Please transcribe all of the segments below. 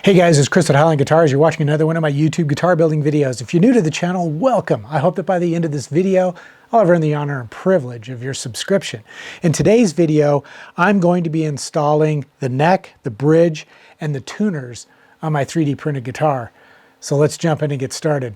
Hey guys, it's Chris at Highline Guitars. You're watching another one of my YouTube guitar building videos. If you're new to the channel, welcome. I hope that by the end of this video, I'll have earned the honor and privilege of your subscription. In today's video, I'm going to be installing the neck, the bridge, and the tuners on my 3D printed guitar. So let's jump in and get started.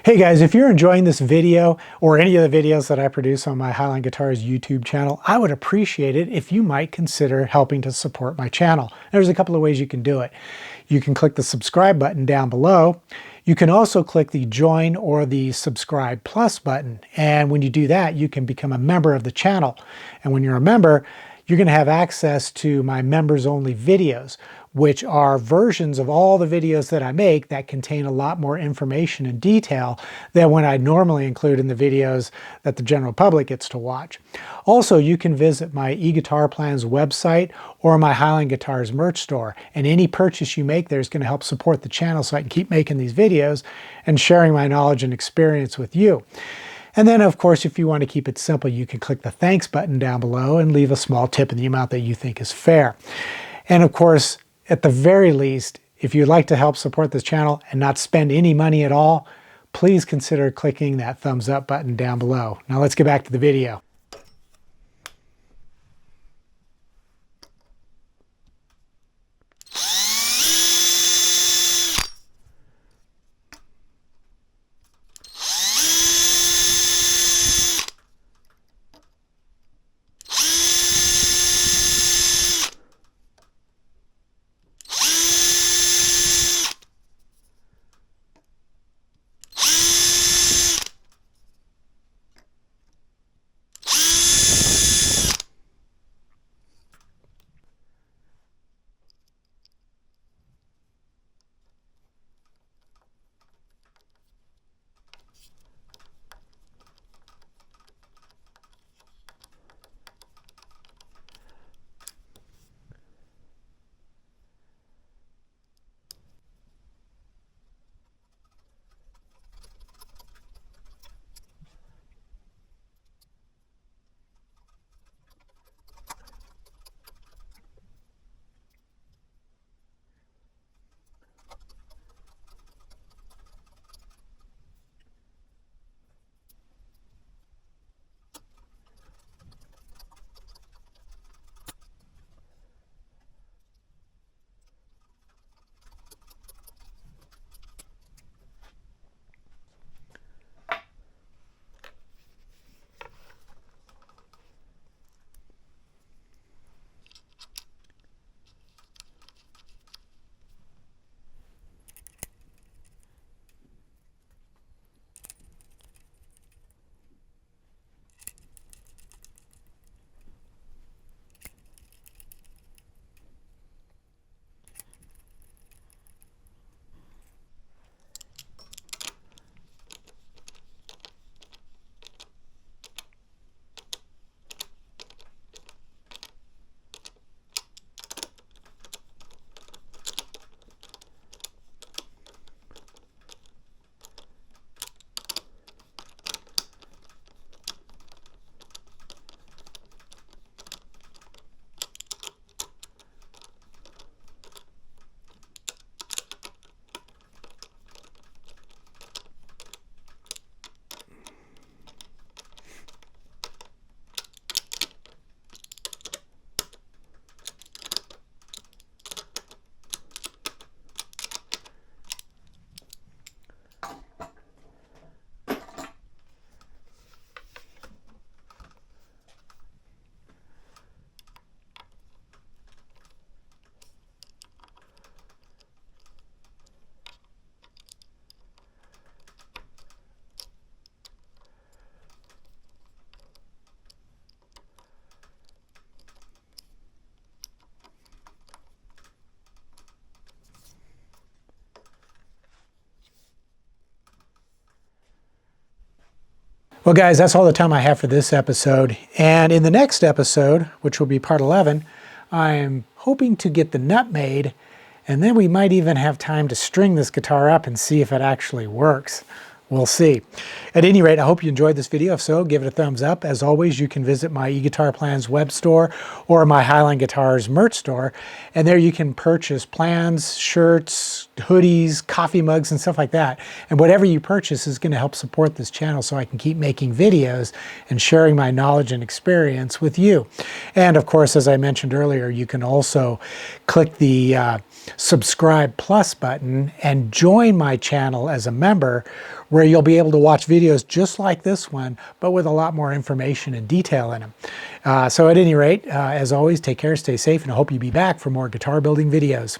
Hey guys, if you're enjoying this video or any of the videos that I produce on my Highline Guitars YouTube channel, I would appreciate it if you might consider helping to support my channel. There's a couple of ways you can do it. You can click the subscribe button down below. You can also click the join or the subscribe plus button. And when you do that, you can become a member of the channel. And when you're a member, you're going to have access to my members only videos, which are versions of all the videos that I make that contain a lot more information and detail than when I normally include in the videos that the general public gets to watch. Also, you can visit my eGuitar Plans website or my Highline Guitars merch store, and any purchase you make there is going to help support the channel so I can keep making these videos and sharing my knowledge and experience with you. And then, of course, if you want to keep it simple, you can click the thanks button down below and leave a small tip in the amount that you think is fair. And of course, at the very least, if you'd like to help support this channel and not spend any money at all, please consider clicking that thumbs up button down below. Now let's get back to the video. Well, guys, that's all the time I have for this episode. And in the next episode, which will be part 11, I'm hoping to get the nut made, and then we might even have time to string this guitar up and see if it actually works. We'll see. At any rate, I hope you enjoyed this video. If so, give it a thumbs up. As always, you can visit my eGuitar Plans web store or my Highline Guitars merch store. And there you can purchase plans, shirts, hoodies, coffee mugs, and stuff like that. And whatever you purchase is going to help support this channel so I can keep making videos and sharing my knowledge and experience with you. And of course, as I mentioned earlier, you can also click the subscribe plus button and join my channel as a member, where you'll be able to watch videos just like this one, but with a lot more information and detail in them. So at any rate, as always, take care, stay safe, and I hope you'll be back for more guitar building videos.